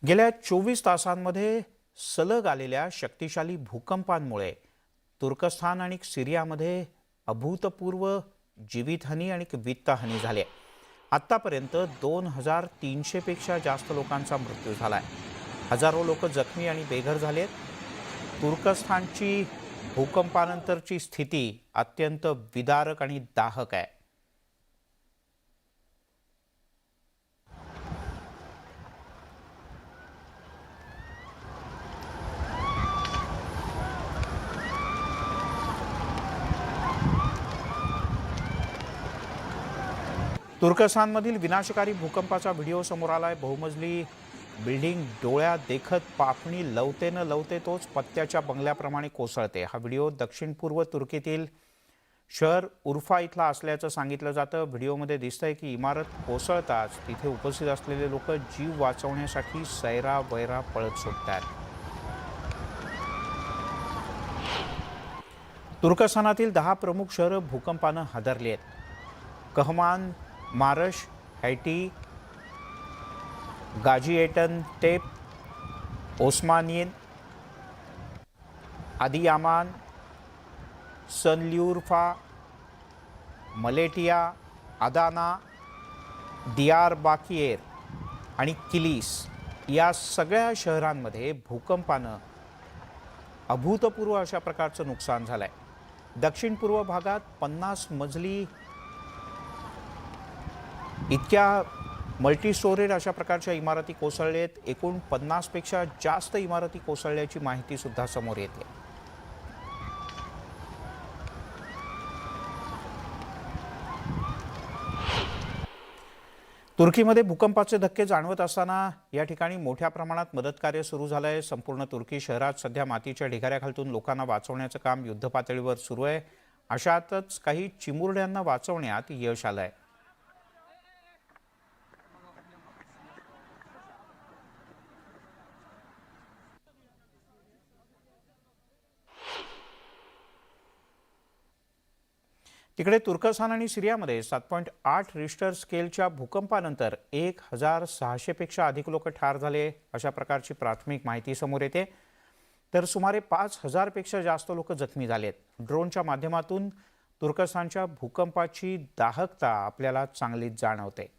गेल्या 24 तासांमध्ये सलग आलेल्या शक्तिशाली भूकंपांमुळे तुर्कस्थान आणि सिरियामध्ये अभूतपूर्व जीवितहानी आणि वित्तहानी झाली आहे. आत्तापर्यंत 2300 पेक्षा जास्त लोकांचा मृत्यू झालाय. हजारो लोक जखमी आणि बेघर झालेत. तुर्कस्थानची भूकंपानंतरची स्थिती अत्यंत विदारक आणि दाहक आहे. तुर्कस्थानमधील विनाशकारी भूकंपाचा व्हिडिओ समोर आलाय. बहुमजली बिल्डिंग डोळ्यात देखत पापणी लवते न लवते तोच पत्त्याच्या बंगल्याप्रमाणे कोसळते. हा व्हिडिओ दक्षिण पूर्व तुर्कीतील शहर उर्फा इथला असल्याचं सांगितलं जातं. व्हिडिओमध्ये दिसतंय की इमारत कोसळताच तिथे उपस्थित असलेले लोक जीव वाचवण्यासाठी सैरा वैरा पळत सुटतात. तुर्कस्थानातील 10 प्रमुख शहरं भूकंपानं हादरली आहेत. कहमान, मारश, हैटी, गाझिएंटेप, ओस्मानियन, आदियामान, सनलिउर्फा, मलेटिया, अदाना, दियारबाकिर आणि किलीस या सगळ्या शहरांमध्ये भूकंपानं अभूतपूर्व अशा प्रकारचं नुकसान झालंय. दक्षिण पूर्व भागात 50 मजली इतक्या मल्टीस्टोरेड अशा प्रकारच्या इमारती कोसळलेत. एकूण 50 पेक्षा जास्त इमारती कोसळल्याची माहिती सुद्धा समोर येते. तुर्कीमध्ये भूकंपाचे धक्के जाणवत असताना या ठिकाणी मोठ्या प्रमाणात मदत कार्य सुरू झालंय. संपूर्ण तुर्की शहरात सध्या मातीच्या ढिगाऱ्याखालून लोकांना वाचवण्याचं काम युद्धपातळीवर सुरू आहे. अशातच काही चिमुरड्यांना वाचवण्यात यश आलंय. तिकडे तुर्कस्थान आणि सिरियामध्ये 7.8 रिश्टर स्केलच्या भूकंपानंतर 1600 पेक्षा अधिक लोक ठार झाले अशा प्रकारची प्राथमिक माहिती समोर येते. तर सुमारे 5000 पेक्षा जास्त लोक जखमी झालेत. ड्रोनच्या माध्यमातून तुर्कस्थानच्या भूकंपाची दाहकता आपल्याला चांगलीच जाणवते.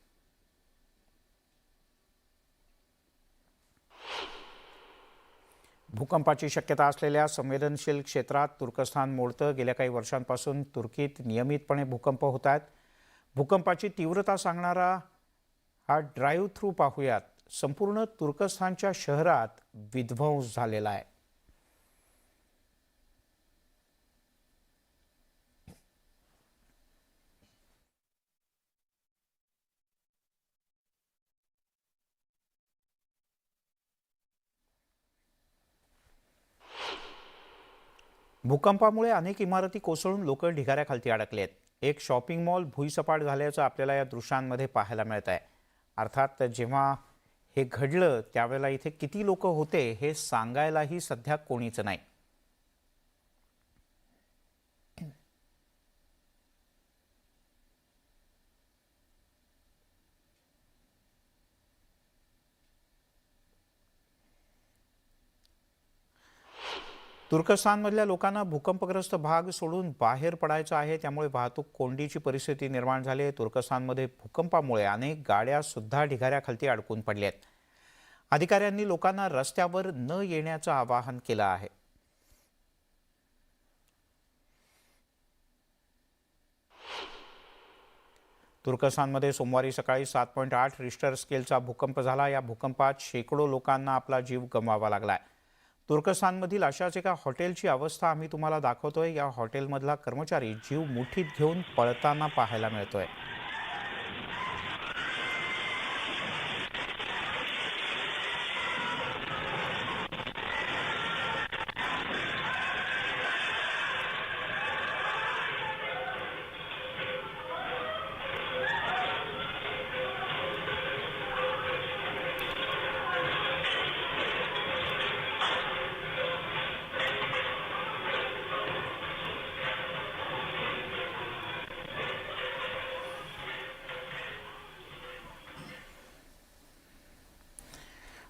भूकंपाची शक्यता असलेल्या संवेदनशील क्षेत्रात तुर्कस्थान मोडतं. गेल्या काही वर्षांपासून तुर्कीत नियमितपणे भूकंप होत आहेत. भूकंपाची तीव्रता सांगणारा हा ड्राईव्ह थ्रू पाहूयात. संपूर्ण तुर्कस्थानच्या शहरात विध्वंस झालेला आहे. भूकंपामुळे अनेक इमारती कोसळून लोक ढिगाऱ्याखाली अडकले आहेत. एक शॉपिंग मॉल भुईसपाट झाल्याचं आपल्याला या दृश्यांमध्ये पाहायला मिळत आहे. अर्थात जेव्हा हे घडलं त्यावेळेला इथे किती लोक होते हे सांगायलाही सध्या कोणीच नाही. तुर्कस्थानमधल्या लोकांना भूकंपग्रस्त भाग सोडून बाहेर पडायचं आहे. त्यामुळे वाहतूक कोंडीची परिस्थिती निर्माण झाली आहे. तुर्कस्थानमध्ये भूकंपामुळे अनेक गाड्या सुद्धा ढिगाऱ्याखाली अडकून पडल्या आहेत. अधिकाऱ्यांनी लोकांना रस्त्यावर न येण्याचं आवाहन केलं आहे. तुर्कस्थानमध्ये सोमवारी सकाळी 7.8 रिश्टर स्केलचा भूकंप झाला. या भूकंपात शेकडो लोकांना आपला जीव गमवावा लागलाय. तुर्कस्थानमधील अशाच एका हॉटेलची अवस्था आम्ही तुम्हाला दाखवतोय. या हॉटेलमधला कर्मचारी जीव मुठीत घेऊन पळताना पाहायला मिळतोय.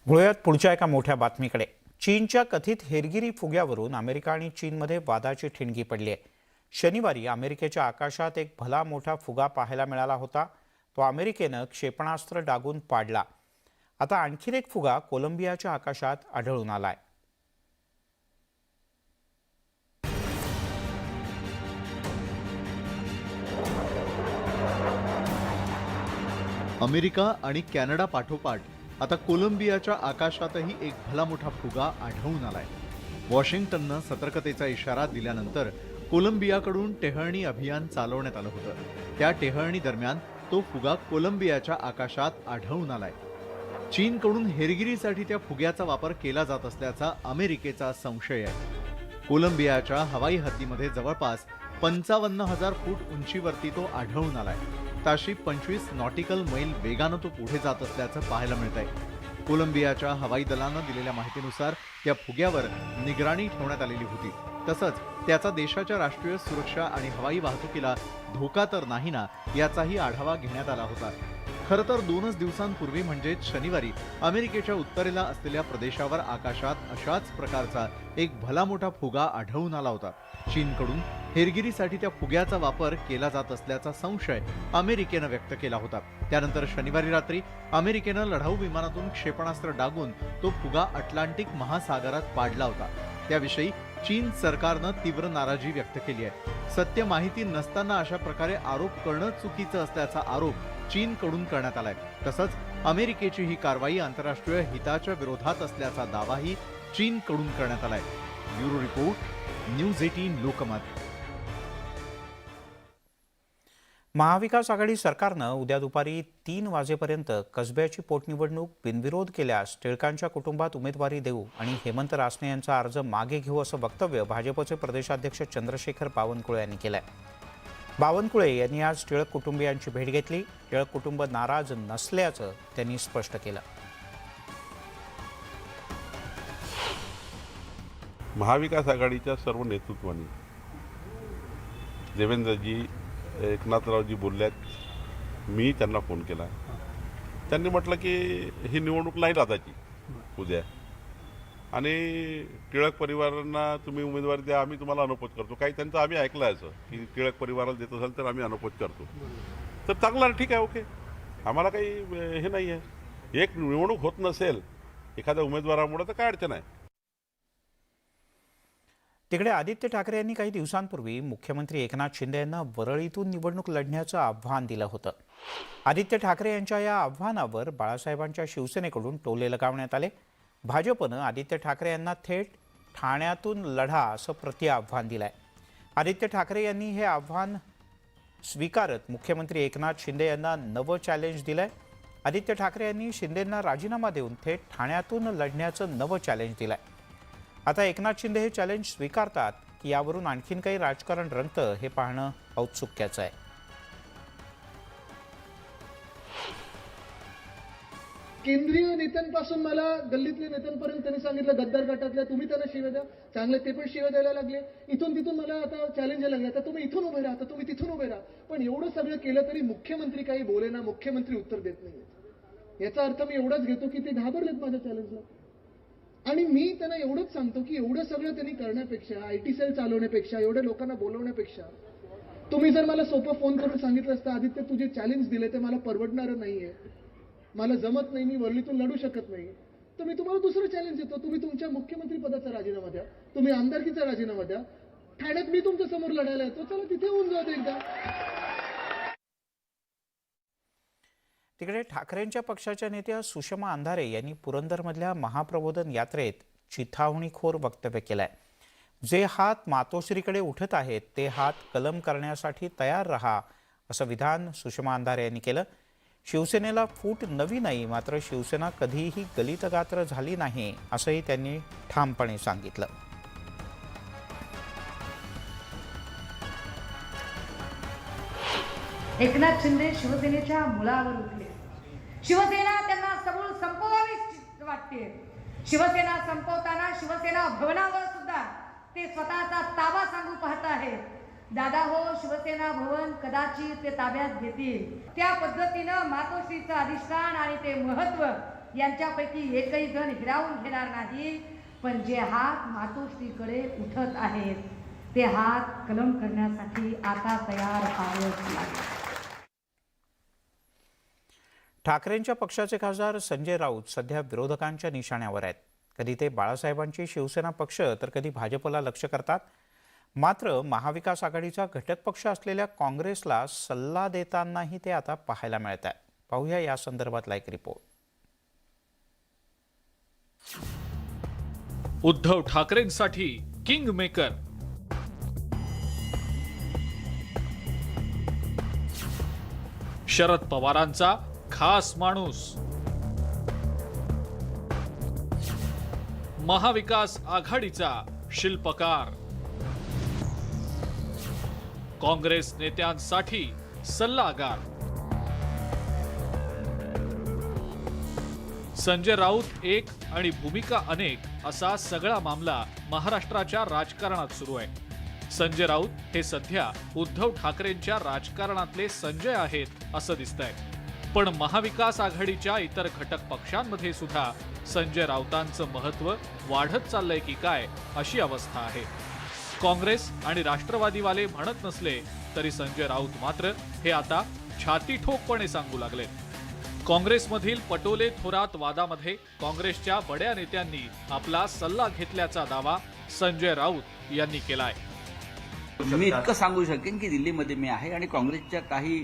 वळूयात पुढच्या एका मोठ्या बातमीकडे. चीनच्या कथित हेरगिरी फुग्यावरून अमेरिका आणि चीनमध्ये वादाची ठिणगी पडली आहे. शनिवारी अमेरिकेच्या आकाशात एक भला मोठा फुगा पाहायला मिळाला होता. तो अमेरिकेनं क्षेपणास्त्र डागून पाडला. आता आणखीन एक फुगा कोलंबियाच्या आकाशात आढळून आलाय. अमेरिका आणि कॅनडा पाठोपाठ आता कोलंबियाच्या आकाशातही एक भला मोठा फुगा आढळून आलाय. वॉशिंग्टननं सतर्कतेचा इशारा दिल्यानंतर कोलंबियाकडून टेहळणी अभियान चालवण्यात आलं होतं. त्या टेहळणी दरम्यान तो फुगा कोलंबियाच्या आकाशात आढळून आलाय. चीनकडून हेरगिरीसाठी त्या फुग्याचा वापर केला जात असल्याचा अमेरिकेचा संशय आहे. कोलंबियाच्या हवाई हद्दीमध्ये जवळपास 55,000 फूट उंचीवरती तो आढळून आलाय. ताशी 25 नॉटिकल मैल वेगानं तो पुढे जात असल्याचं पाहायला मिळत आहे. कोलंबियाच्या हवाई दलानं दिलेल्या माहितीनुसार त्या फुग्यावर निगराणी ठेवण्यात आलेली होती. तसंच त्याचा देशाच्या राष्ट्रीय सुरक्षा आणि हवाई वाहतुकीला धोका तर नाही ना, याचाही आढावा घेण्यात आला होता. खरं तर 2 दिवसांपूर्वी म्हणजेच शनिवारी अमेरिकेच्या उत्तरेला असलेल्या प्रदेशावर आकाशात अशाच प्रकारचा एक भला मोठा फुगा आढळून आला होता. चीनकडून हेरगिरीसाठी त्या फुग्याचा वापर केला जात असल्याचा संशय अमेरिकेनं व्यक्त केला होता. त्यानंतर शनिवारी रात्री अमेरिकेनं लढाऊ विमानातून क्षेपणास्त्र डागून तो फुगा अटलांटिक महासागरात पाडला होता. त्याविषयी चीन सरकारनं तीव्र नाराजी व्यक्त केली आहे. सत्य माहिती नसताना अशा प्रकारे आरोप करणं चुकीचं असल्याचा आरोप चीनकडून करण्यात आलाय. तसंच अमेरिकेची ही कारवाई आंतरराष्ट्रीय हिताच्या विरोधात असल्याचा दावाही चीनकडून करण्यात आलाय. Bureau report, news 18 Lokmat. Mahavikas Aghadi सरकारनं उद्या दुपारी 3 वाजेपर्यंत कसब्याची पोटनिवडणूक बिनविरोध केल्यास टिळकांच्या कुटुंबात उमेदवारी देऊ आणि हेमंत रासने यांचा अर्ज मागे घेऊ असं वक्तव्य भाजपचे प्रदेशाध्यक्ष चंद्रशेखर बावनकुळे यांनी केलंय. बावनकुळे यांनी आज टिळक कुटुंबियांची भेट घेतली. टिळक कुटुंब नाराज नसल्याचं त्यांनी स्पष्ट केलं. महाविकास आघाडीच्या सर्व नेतृत्वाने देवेंद्रजी, एकनाथरावजी बोलल्यात. मी त्यांना फोन केला. त्यांनी म्हटलं की ही निवडणूक नाही राहताची उद्या, आणि टिळक परिवारांना तुम्ही उमेदवारी द्या, आम्ही तुम्हाला अनोपोज करतो. काही त्यांचं आम्ही ऐकलं असं की टिळक परिवाराला देत असाल तर आम्ही अनोपोज करतो. तर चांगलं, ठीक आहे, ओके, आम्हाला काही हे नाही आहे. एक निवडणूक होत नसेल एखाद्या उमेदवारामुळे तर काय अडचण आहे. तिकडे आदित्य ठाकरे यांनी काही दिवसांपूर्वी मुख्यमंत्री एकनाथ शिंदे यांना वरळीतून निवडणूक लढण्याचं आव्हान दिलं होतं. आदित्य ठाकरे यांच्या या आव्हानावर बाळासाहेबांच्या शिवसेनेकडून टोले लगावण्यात आले. भाजपनं आदित्य ठाकरे यांना थेट ठाण्यातून लढा असं प्रतिआव्हान दिलंय. आदित्य ठाकरे यांनी हे आव्हान स्वीकारत मुख्यमंत्री एकनाथ शिंदे यांना नवं चॅलेंज दिलंय. आदित्य ठाकरे यांनी शिंदेंना राजीनामा देऊन थेट ठाण्यातून लढण्याचं नवं चॅलेंज दिलंय. आता एकनाथ शिंदे हे चॅलेंज स्वीकारतात की यावरून आणखीन काही राजकारण रंगतं, हे पाहणं औत्सुक्याचं आहे. केंद्रीय नेत्यांपासून मला गल्लीतल्या नेत्यांपर्यंत त्यांनी सांगितलं, गद्दार गटातल्या तुम्ही त्यांना शिव्या द्या, चांगले ते पण शिव्या द्यायला लागले. इथून तिथून मला आता चॅलेंज लागले, आता तुम्ही इथून उभे राहा, आता तुम्ही तिथून उभे राहा. पण एवढं सगळं केलं तरी मुख्यमंत्री काही बोलेना, मुख्यमंत्री उत्तर देत नाही. याचा अर्थ मी एवढाच घेतो की ते घाबरलेत माझ्या चॅलेंजला. आणि मी त्यांना एवढंच सांगतो की एवढं सगळं त्यांनी करण्यापेक्षा, IT सेल चालवण्यापेक्षा, एवढ्या लोकांना बोलवण्यापेक्षा, तुम्ही जर मला सोपं फोन करून सांगितलं असतं, आदित्य तुझे चॅलेंज दिले ते मला परवडणारं नाहीये, मला जमत नाही, मी वरळीतून लढू शकत नाही, तर मी तुम्हाला दुसरं चॅलेंज देतो. तुम्ही तुमच्या मुख्यमंत्री पदाचा राजीनामा द्या, तुम्ही आमदारकीचा राजीनामा द्या, ठाण्यात मी तुमच्या समोर लढायला येतो, चला तिथे होऊन जाऊ दे एकदा. तिकडे ठाकरेंच्या पक्षाच्या नेत्या सुषमा अंधारे यांनी पुरंदरमधल्या महाप्रबोधन यात्रेत चिथावणीखोर वक्तव्य केलंय. जे हात मातोश्रीकडे उठत आहेत ते हात कलम करण्यासाठी तयार रहा, असं विधान सुषमा अंधारे यांनी केलं. शिवसेनेला फूट नवी नाही, मात्र शिवसेना कधीही गलितगात्र झाली नाही, असंही त्यांनी ठामपणे सांगितलं. एकनाथ शिंदे शिवसेनेच्या मुळावर उठले. शिवसेना त्यांना समूळ संपवावीच वाटते. शिवसेना संपवताना शिवसेना भवनावर सुद्धा ते स्वतःचा ताबा सांगू पाहत आहेत. दादा हो, शिवसेना भवन कदाचित ते ताब्यात घेतील. त्या पद्धतीनं मातोश्रीचं अधिष्ठान आणि ते महत्व यांच्यापैकी एकही जण हिरावून घेणार नाही. पण जे हात मातोश्रीकडे उठत आहेत ते हात कलम करण्यासाठी आता तयार व्हावेच लागेल. ठाकरेंच्या पक्षाचे खासदार संजय राऊत सध्या विरोधकांच्या निशाण्यावर आहेत. कधी ते बाळासाहेबांची शिवसेना पक्ष तर कधी भाजपला लक्ष्य करतात. मात्र महाविकास आघाडीचा घटक पक्ष असलेल्या काँग्रेसला सल्ला देतानाही ते आता पाहायला मिळत आहे. पाहूया या संदर्भातला एक रिपोर्ट. उद्धव ठाकरेंसाठी किंग मेकर, शरद पवारांचा खास माणूस, महाविकास आघाडीचा शिल्पकार, काँग्रेस नेत्यांसाठी सल्लागार. संजय राऊत एक आणि भूमिका अनेक असा सगळा मामला महाराष्ट्राच्या राजकारणात सुरू आहे. संजय राऊत हे सध्या उद्धव ठाकरेंच्या राजकारणातले संजय आहेत असं दिसतंय. पण महाविकास आघाडीच्या इतर घटक पक्षांमध्ये सुद्धा संजय राऊतांचं महत्व वाढत चाललंय की काय अशी अवस्था आहे. काँग्रेस आणि राष्ट्रवादीवाले म्हणत नसले तरी संजय राऊत मात्र हे आता छाती ठोकपणे सांगू लागले. काँग्रेसमधील पटोले थोरात वादामध्ये काँग्रेसच्या बड्या नेत्यांनी आपला सल्ला घेतल्याचा दावा संजय राऊत यांनी केलाय. मी इतकं सांगू शकेन की दिल्लीमध्ये मी आहे आणि काँग्रेसच्या काही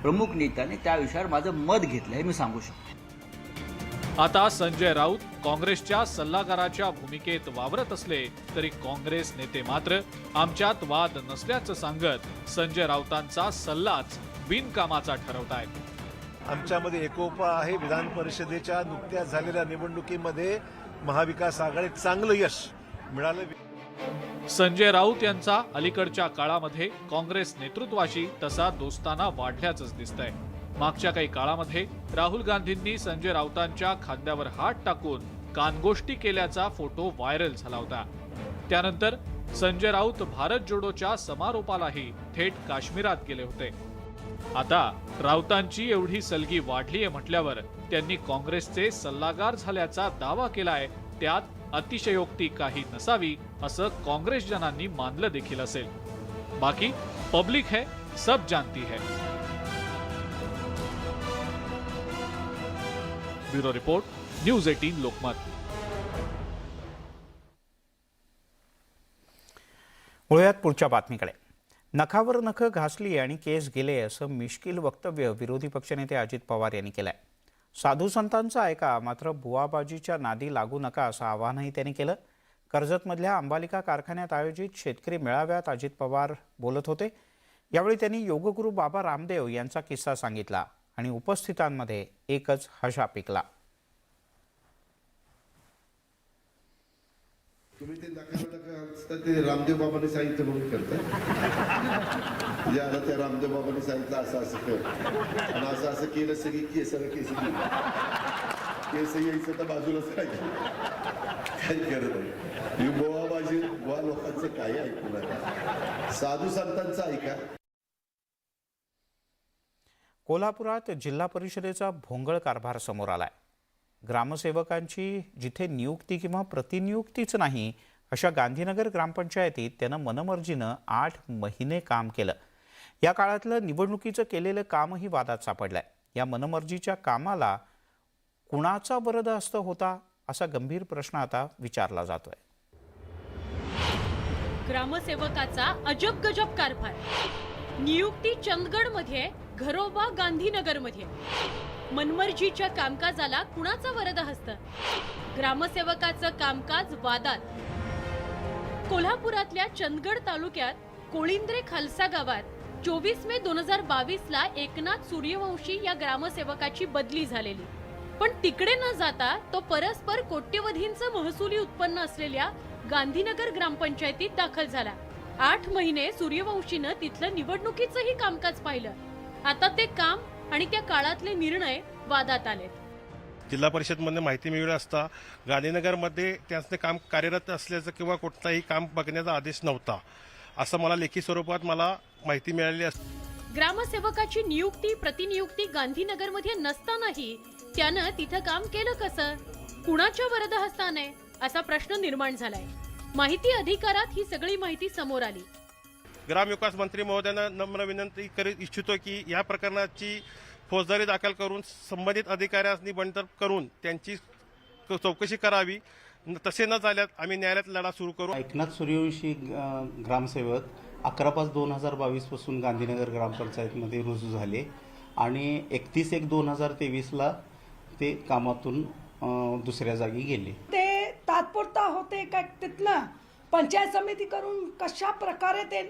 प्रमुख नेत्यांनी त्या विषयावर माझं मत घेतलं हे मी सांगू शकतो. आता संजय राऊत काँग्रेसच्या सल्लागाराच्या भूमिकेत वावरत असले तरी काँग्रेस नेते मात्र आमच्यात वाद नसल्याचं सांगत संजय राऊतांचा सल्लाच बिनकामाचा ठरवतायत. आमच्यामध्ये एकोपा आहे. विधान परिषदेच्या नुकत्याच झालेल्या निवडणुकीमध्ये महाविकास आघाडीत चांगलं यश मिळालं. संजय राऊत यांचा अलीकडच्या काळामध्ये काँग्रेस नेतृत्वाशी तसा दोस्ताना वाढल्याचंच दिसतंय. मागच्या काही काळामध्ये राहुल गांधींनी संजय राऊतांच्या खांद्यावर हात टाकून कानगोष्टी केल्याचा फोटो व्हायरल झाला होता. त्यानंतर संजय राऊत भारत जोडोच्या समारोपालाही थेट काश्मीरात गेले होते. आता राऊतांची एवढी सलगी वाढलीये म्हटल्यावर त्यांनी काँग्रेसचे सल्लागार झाल्याचा दावा केलाय. त्यात अतिशयोक्ती काही नसावी असं काँग्रेसजनांनी मानलं देखील असेल. बाकी पब्लिक है, सब जानती है. Bureau report, news 18 Lokmat. वळूयात पुढच्या बातमीकडे. नखावर नखं घासली आणि केस गेले असं मिश्किल वक्तव्य विरोधी पक्षनेते अजित पवार यांनी केलंय. साधू संतांचं ऐका मात्र बुवाबाजीच्या नादी लागू नका असं आवाहनही त्यांनी केलं. कर्जतमधल्या अंबालिका कारखान्यात आयोजित शेतकरी मेळाव्यात अजित पवार बोलत होते. यावेळी त्यांनी योगगुरू बाबा रामदेव यांचा किस्सा सांगितला आणि उपस्थितांमध्ये एकच हशा पिकला. तुम्ही ते दाखवता ते रामदेव बाबांनी सांगितलं म्हणून करता. म्हणजे आता त्या रामदेव बाबांनी सांगितलं असं असं कर आणि असं असं केलं सगळी केस यायचं तर बाजूलाच काय करत आहे. बोवाबाजी बुवा लोकांचं काही ऐकू नका, साधू संतांचं ऐका. कोल्हापुरात जिल्हा परिषदेचा भोंगळ कारभार समोर आलाय. ग्रामसेवकांची जिथे नियुक्ती किंवा प्रतिनियुक्तीच नाही अशा गांधीनगर ग्रामपंचायतीत त्यानं मनमर्जीनं 8 महिने काम केलं. या काळातलं निवडणुकीचं केलेलं कामही वादात सापडलंय. या मनमर्जीच्या कामाला कुणाचा बरदस्त होता असा गंभीर प्रश्न आता विचारला जातोय. ग्रामसेवकाचा अजब गजब कारभार. नियुक्ती चंदगडमध्ये, घरोबा गांधीनगरमध्ये. मनमर्जीच्या कामकाजाला कुणाचा वरदहस्त? ग्रामसेवकाचं कामकाज वादात. कोल्हापुरातल्या चंदगड तालुक्यात कोळिंद्रे खालसा गावात 24 मे 2022 ला एकनाथ सूर्यवंशी या ग्रामसेवकाची बदली झालेली. पण तिकडे न जाता तो परस्पर कोट्यवधींचं महसुली उत्पन्न असलेल्या गांधीनगर ग्रामपंचायतीत दाखल झाला. 8 महिने सूर्यवंशीनं तिथलं निवडणुकीचंही कामकाज पाहिलं. आता ते काम आणि त्या काळातले निर्णय वादात आले. जिल्हा परिषदमध्ये माहिती मिळवली असता गांधीनगरमध्ये त्यांचं काम कार्यरत असल्याचं किंवा कुठलाही काम बघण्याचा आदेश नव्हता असं मला लेखी स्वरूपात मला माहिती मिळाली असते. ग्रामसेवकाची नियुक्ती प्रतिनियुक्ती गांधीनगरमध्ये नसतानाही त्यानं तिथं काम केलं कसं? कुणाच्या वरदहस्ताने असा प्रश्न निर्माण झालाय. माहिती अधिकारात ही सगळी माहिती समोर आली. ग्रामविकास मंत्री महोदयांना नम्र विनंती करीत इच्छितो की या प्रकरणाची फौजदारी दाखल करून संबंधित अधिकाऱ्यांनी बंडतप करून त्यांची चौकशी करावी. तसे न झाल्यास आम्ही न्यायालयात लढा सुरू करू. एकनाथ सूर्यवंशी ग्रामसेवक 11/5/2022 पासून गांधीनगर ग्रामपंचायतमध्ये रुजू झाले आणि 31/1/2023 ते कामातून दुसऱ्या जागी गेले. ते तात्पुरता होते का तिथनं पंचायत समिती करून कशा प्रकारे ते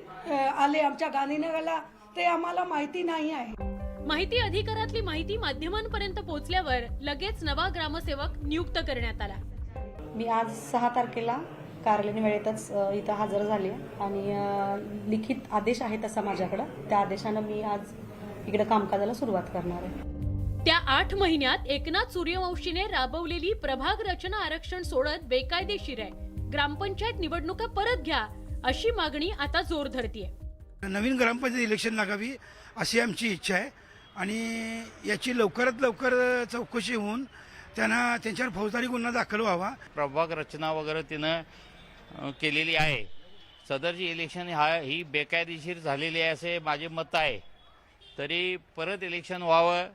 आले आमच्या गांधीनगरला ते आम्हाला माहिती नाही आहे. माहिती अधिकारातली माहिती माध्यमांपर्यंत पोहोचल्यावर लगेच नवा ग्रामसेवक नियुक्त करण्यात आला. मी आज 6 तारखेला कार्यालयीन वेळेतच इथं हजर झाले आणि लिखित आदेश आहे तसा माझ्याकडं. त्या आदेशानं मी आज इकडे कामकाजाला सुरुवात करणार आहे. त्या 8 महिन्यात एकनाथ सूर्यवंशीने राबवलेली प्रभाग रचना आरक्षण सोडत बेकायदेशीर आहे. ग्रामपंचायत निवडणुका परत घ्या अशी मागणी आता जोर धरतीये. नवीन ग्रामपंचायत इलेक्शन लागावी अशी आमची इच्छा आहे आणि याची लवकरात लवकर चौकशी होऊन त्यांना त्यांच्यावर फौजदारी गुन्हा दाखल व्हावा. प्रभाग रचना वगैरे तिनं केलेली आहे. सदरची इलेक्शन ही बेकायदेशीर झालेली आहे असे माझे मत आहे. तरी परत इलेक्शन व्हावं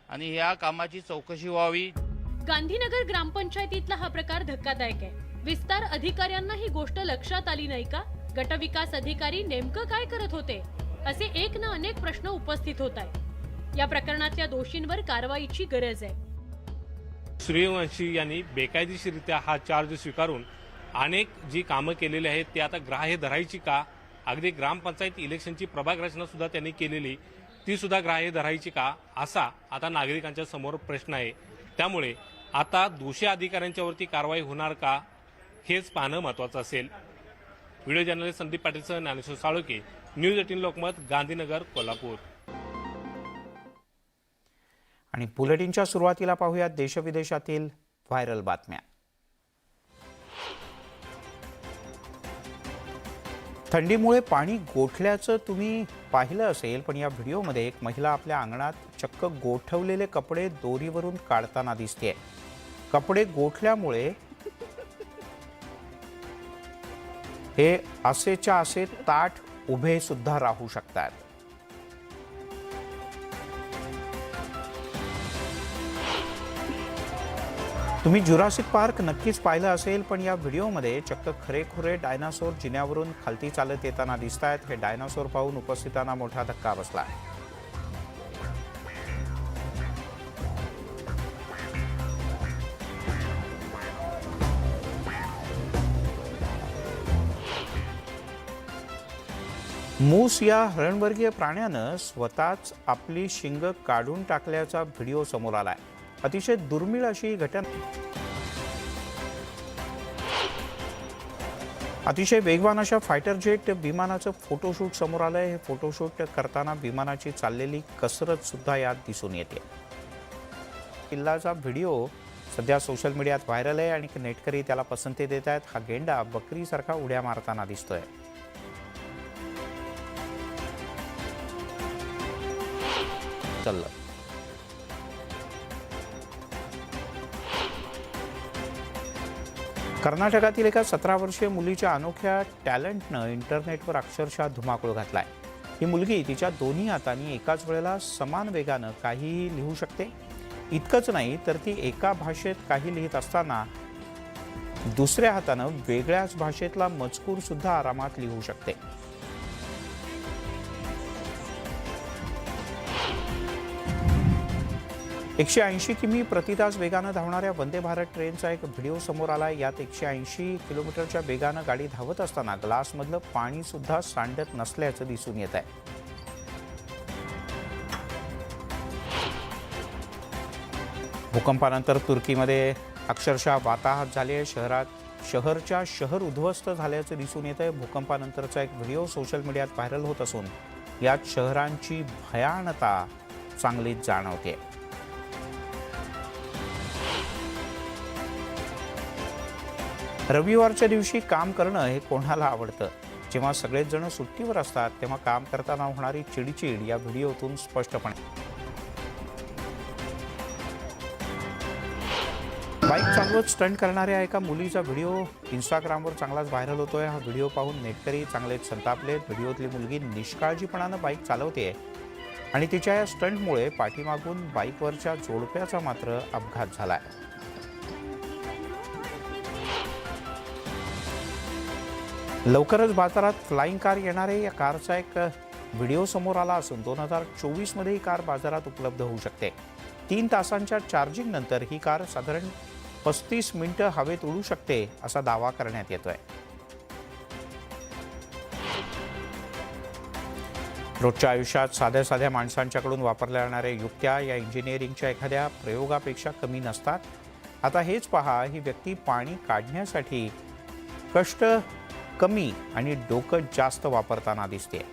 आणि या कामाची चौकशी व्हावी. गांधीनगर ग्रामपंचायतीतला हा प्रकार धक्कादायक आहे. विस्तार अधिकाऱ्यांना ही गोष्ट लक्षात आली नाही का? गटविकास अधिकारी नेमकं काय करत होते असे एक ना अनेक प्रश्न उपस्थित होत आहेत. या प्रकरणातल्या दोषींवर कारवाईची गरज आहे. सूर्यवंशी यांनी बेकायदेशीरित्या हा चार्ज स्वीकारून अनेक जी कामं केलेली आहेत ती आता ग्राह्य धरायची का? अगदी ग्रामपंचायत इलेक्शनची प्रभाग रचना सुद्धा त्यांनी केलेली ती सुद्धा ग्राह्य धरायची का? असा आता नागरिकांच्या समोर प्रश्न आहे. त्यामुळे आता दोषी अधिकाऱ्यांच्या वरती कारवाई होणार का हेच पाहणं महत्वाचं असेल. व्हिडिओ जर्नलिस्ट संदीप पाटीलसह ज्ञानेश्वर साळुंखे, न्यूज 18 लोकमत, गांधीनगर, कोल्हापूर. आणि बुलेटिनच्या सुरुवातीला पाहूयात देशविदेशातील व्हायरल बातम्या. थंडीमुळे पाणी गोठल्याचं तुम्ही पाहिलं असेल, पण या व्हिडिओमध्ये एक महिला आपल्या अंगणात चक्क गोठवलेले कपडे दोरीवरून काढताना दिसतेय. कपडे गोठल्यामुळे हे असेच्या असे ताठ उभे सुद्धा राहू शकतात. तुम्ही जुरासिक पार्क नक्कीच पाहिलं असेल, पण या व्हिडिओमध्ये चक्क खरेखुरे डायनासोर जिन्यावरून खालती चालत येताना दिसत आहेत. हे डायनासोर पाहून उपस्थितांना मोठा धक्का बसला. मूस या हरणवर्गीय प्राण्यानं स्वतःच आपली शिंग काढून टाकल्याचा व्हिडिओ समोर आलाय. अतिशय दुर्मिळ अशी घटना. अतिशय वेगवान अशा फायटर जेट विमानाचं फोटोशूट समोर आलंय. हे फोटोशूट करताना विमानाची चाललेली कसरत सुद्धा यात दिसून येते. किल्लाचा व्हिडिओ सध्या सोशल मीडियात व्हायरल आहे आणि नेटकरी त्याला पसंती देत आहेत. हा गेंडा बकरीसारखा उड्या मारताना दिसतोय. कर्नाटकातील एका 17 वर्षीय मुलीच्या अनोख्या टॅलेंटनं इंटरनेटवर अक्षरशः धुमाकूळ घातलाय. ही मुलगी तिच्या दोन्ही हातांनी एकाच वेळेला समान वेगानं काहीही लिहू शकते. इतकंच नाही तर ती एका भाषेत काही लिहित असताना दुसऱ्या हातानं वेगळ्याच भाषेतला मजकूर सुद्धा आरामात लिहू शकते. एकशे 80 किमी प्रतितास वेगानं धावणाऱ्या वंदे भारत ट्रेनचा एक व्हिडिओ समोर आलाय. यात 180 किलोमीटरच्या वेगानं गाडी धावत असताना ग्लासमधलं पाणी सुद्धा सांडत नसल्याचं दिसून येत आहे. भूकंपानंतर तुर्कीमध्ये अक्षरशः वाताहत झाली आहे. शहरच्या शहर उद्ध्वस्त झाल्याचं दिसून येत आहे. भूकंपानंतरचा एक व्हिडिओ सोशल मीडियात व्हायरल होत असून यात शहरांची भयानता चांगलीच जाणवते. रविवारच्या दिवशी काम करणं हे कोणाला आवडतं. जेव्हा सगळेच जण सुट्टीवर असतात तेव्हा काम करताना होणारी चिडचिड या व्हिडिओतून स्पष्टपणे. बाईक चालवत स्टंट करणाऱ्या एका मुलीचा व्हिडिओ इंस्टाग्रामवर चांगलाच व्हायरल होतोय. हा व्हिडिओ पाहून नेटकरी चांगलेच संतापले. व्हिडिओतली मुलगी निष्काळजीपणानं बाईक चालवते आणि तिच्या या स्टंटमुळे पाठीमागून बाईकवरच्या जोडप्याचा मात्र अपघात झालाय. लवकरच बाजारात फ्लाइंग कार येणारे या कारचा एक व्हिडिओ समोर आला असून 2024 मध्ये ही कार बाजारात उपलब्ध होऊ शकते. 3 तासांच्या चार्जिंग नंतर ही कार साधारण 35 मिनिटं हवेत उडू शकते असा दावा करण्यात येतोय. रोजच्या आयुष्यात साध्या साध्या माणसांच्याकडून वापरल्या जाणाऱ्या युक्त्या या इंजिनिअरिंगच्या एखाद्या प्रयोगापेक्षा कमी नसतात. आता हेच पहा, ही व्यक्ती पाणी काढण्यासाठी कष्ट कमी आणि डोकं जास्त वापरताना दिसते.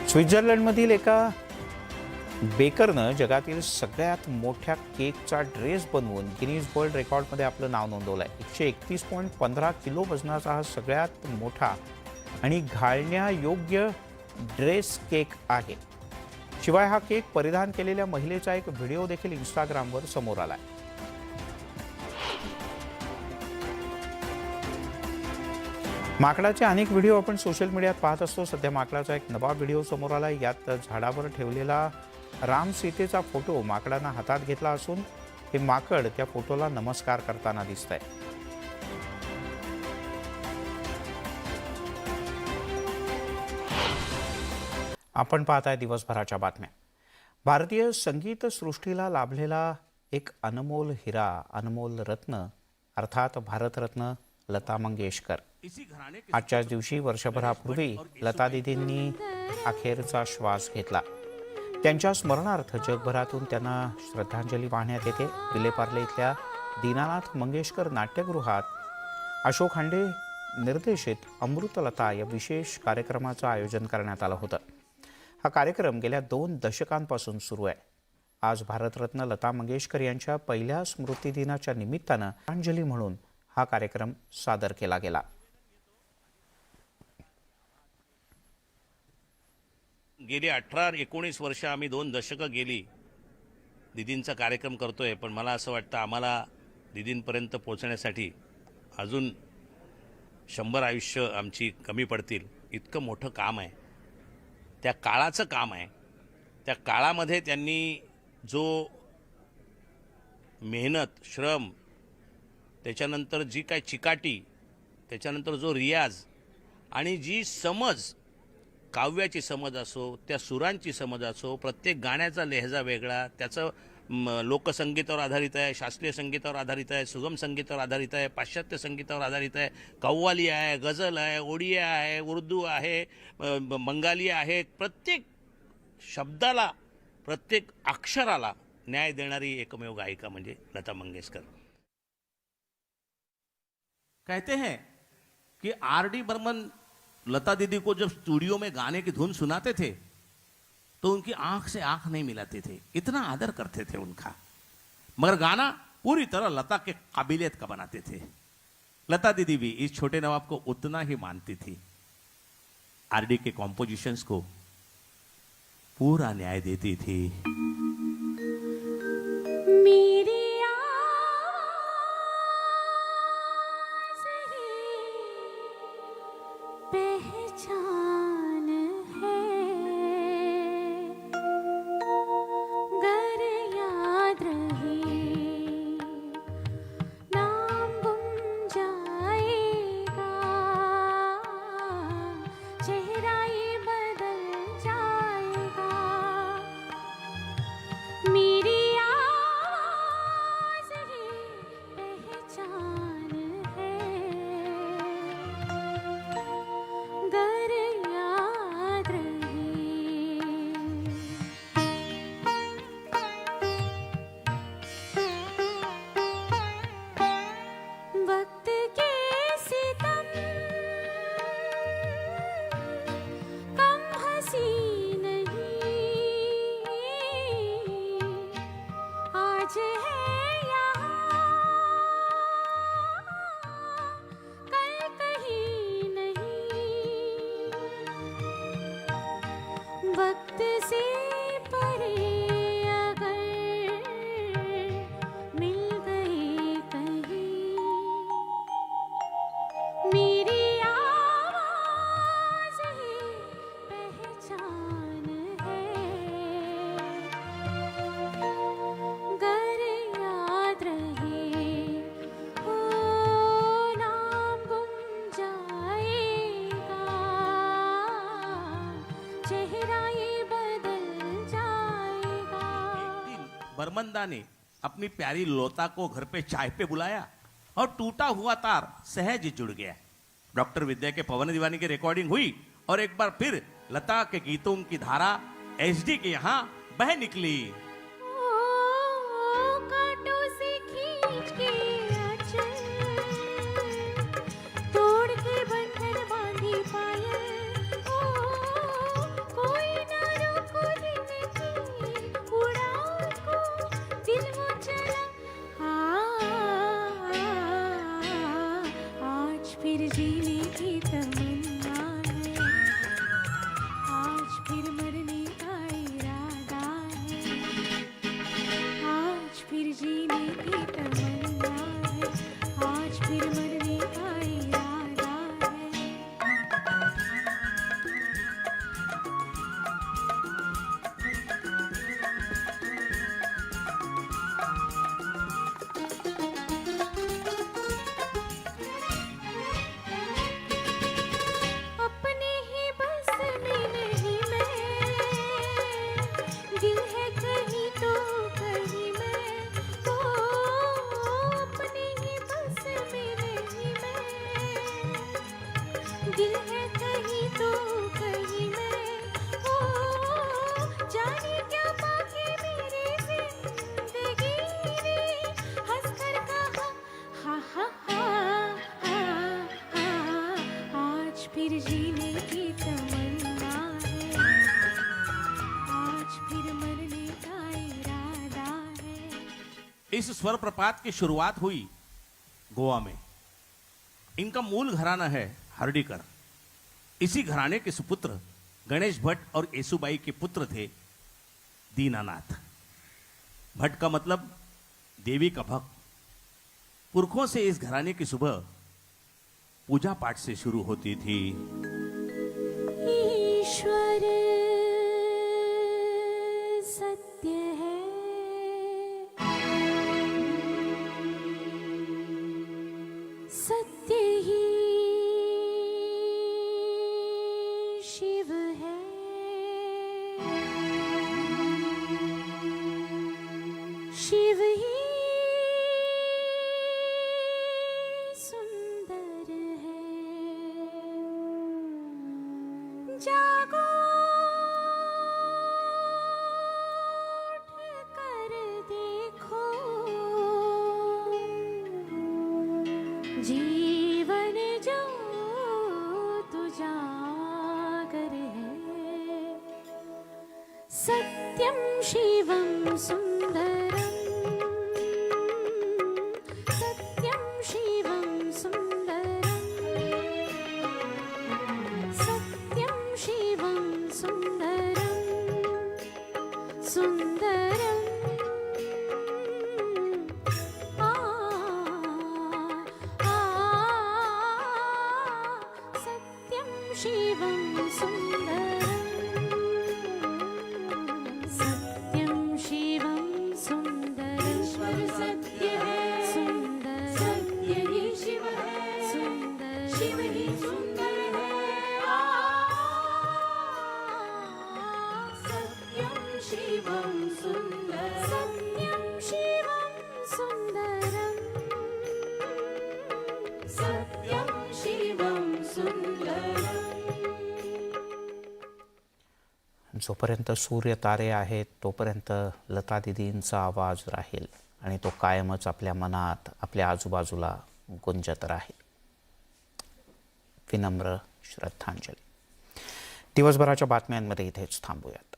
स्वित्झर्लंडमधील एका बेकरनं जगातील सगळ्यात मोठ्या केकचा ड्रेस बनवून गिनीज वर्ल्ड रेकॉर्डमध्ये आपलं नाव नोंदवलंय. 131.15 किलो वजनाचा हा सगळ्यात मोठा आणि घालण्यायोग्य ड्रेस केक आहे. शिवाय हा केक परिधान केलेल्या महिलेचा एक व्हिडिओ देखील इंस्टाग्रामवर समोर आलाय. माकडाचे अनेक व्हिडिओ आपण सोशल मीडियात पाहत असतो. सध्या माकडाचा एक नवा व्हिडिओ समोर आला. यात झाडावर ठेवलेला राम सीतेचा फोटो माकडानं हातात घेतला असून हे माकड त्या फोटोला नमस्कार करताना दिसतंय. आपण पाहताय दिवसभराच्या बातम्या. भारतीय संगीत सृष्टीला लाभलेला एक अनमोल हिरा, अनमोल रत्न अर्थात भारतरत्न लता मंगेशकर. आजच्याच दिवशी वर्षभरापूर्वी लता दीदींनी अखेरचा श्वास घेतला. त्यांच्या स्मरणार्थ जगभरातून त्यांना श्रद्धांजली वाहण्यात येते. विलेपार्ले इथल्या दीनानाथ मंगेशकर नाट्यगृहात अशोक हांडे निर्देशित अमृतलता या विशेष कार्यक्रमाचं आयोजन करण्यात आलं होतं. हा कार्यक्रम गेल्या 2 दशकांपासून सुरू आहे. आज भारतरत्न लता मंगेशकर यांच्या पहिल्या स्मृतिदिनाच्या निमित्तानं श्रद्धांजली म्हणून हा कार्यक्रम सादर केला गेला. गेली 18-19 वर्ष आम्ही 2 दशकं गेली दीदींचा कार्यक्रम करतोय. पण मला असं वाटतं आम्हाला दीदींपर्यंत पोहोचण्यासाठी अजून 100 आयुष्य आमची कमी पडतील. इतकं मोठं काम आहे, त्या काळाचं काम आहे. त्या काळामध्ये त्यांनी जो मेहनत, श्रम, त्याच्यानंतर जी काय चिकाटी, त्याच्यानंतर जो रियाज आणि जी समज, काव्याची समज असो, त्या सुरांची समज असो, प्रत्येक गाण्याचा लहेजा वेगळा, त्याचं लोकसंगीतावर आधारित आहे, शास्त्रीय संगीतावर आधारित आहे, सुगम संगीतावर आधारित आहे, पाश्चात्य संगीतावर आधारित आहे, कव्वाली आहे, गझल आहे, ओडिया आहे, उर्दू आहे, बंगाली आहे. प्रत्येक शब्दाला, प्रत्येक अक्षराला न्याय देणारी एकमेव गायिका म्हणजे लता मंगेशकर. कहते हैं कि आर.डी. बर्मन लता दीदी को जब स्टूडियो में गाने की धुन सुनाते थे तो उनकी आंख से आंख नहीं मिलाते थे, इतना आदर करते थे उनका, मगर गाना पूरी तरह लता के काबिलियत का बनाते थे. लता दीदी भी इस छोटे नवाब को उतना ही मानती थी. आर.डी. के कॉम्पोजिशंस को पूरा न्याय देती थी. वक्त से परे अगर मिल गए कहीं, मेरी आवाज ही पहचान है, गर याद रहे हो नाम गुम जाएगा, चेहरा ये बदल जाएगा। दिन बरमंदा ने अपनी प्यारी लोता को घर पे चाय पे बुलाया और टूटा हुआ तार सहज जुड़ गया। डॉक्टर विद्या के पवन दीवानी की रिकॉर्डिंग हुई और एक बार फिर लता के गीतों की धारा एचडी के यहाँ बह निकली। कांटों से खींच के आंचल, तोड़ के बंधन बांधी पायल, ओ कोई ना रोको दिन की उड़ान को, दिल वो चला आज फिर जीने की तमन्ना है, आज फिर मरने का इरादा है, आज फिर जीने की तमन्ना है, आज फिर मरने का इरादा है। अपने ही बस में नहीं मैं, दिल है कहीं तो कहीं मैं, ओ अपने ही बस में नहीं मैं, दिल है कहीं तो कहीं मैं, ओ जाने क्या पाके मेरी जिंदगी ने हंसकर कहा हा हा हा, आज फिर जीने की तमन्ना है, आज फिर मरने का इरादा है। इस स्वर प्रपात की शुरुआत हुई गोवा में। इनका मूल घराना है हर्डीकर। इसी घराने के सुपुत्र गणेश भट्ट और येसुबाई के पुत्र थे दीनानाथ। भट्ट का मतलब देवी का भक्त। पुरखों से इस घराने की सुबह पूजा पाठ से शुरू होती थी। ईश्वर सत्य है, सत्य ही शिव है, शिव ही सुंदर है। जागो उठ कर देखो, जीवन जो तू जागर है, सत्यम शिवम सुंदरम, सत्यम शिवम सुंदरम, सत्यम शिवम सुंदरम, सुंदरम आ सत्यम शिवम सुंदरम, सत्यम शिवम सुंदरम, ईश्वर सत्य है, सुंदर सत्य ही शिव है, सुंदर शिव ही सुंदर है, सत्यम शिवम सुंदर, सत्यम शिवम सुंदरम, सत्यम शिवम सुंदरम। जोपर्यंत सूर्य तारे आहेत तोपर्यंत लता दिदींचा आवाज राहील आणि तो कायमच आपल्या मनात आपल्या आजूबाजूला गुंजत राहील. विनम्र श्रद्धांजली. दिवसभराच्या बातम्यांमध्ये इथेच थांबूयात.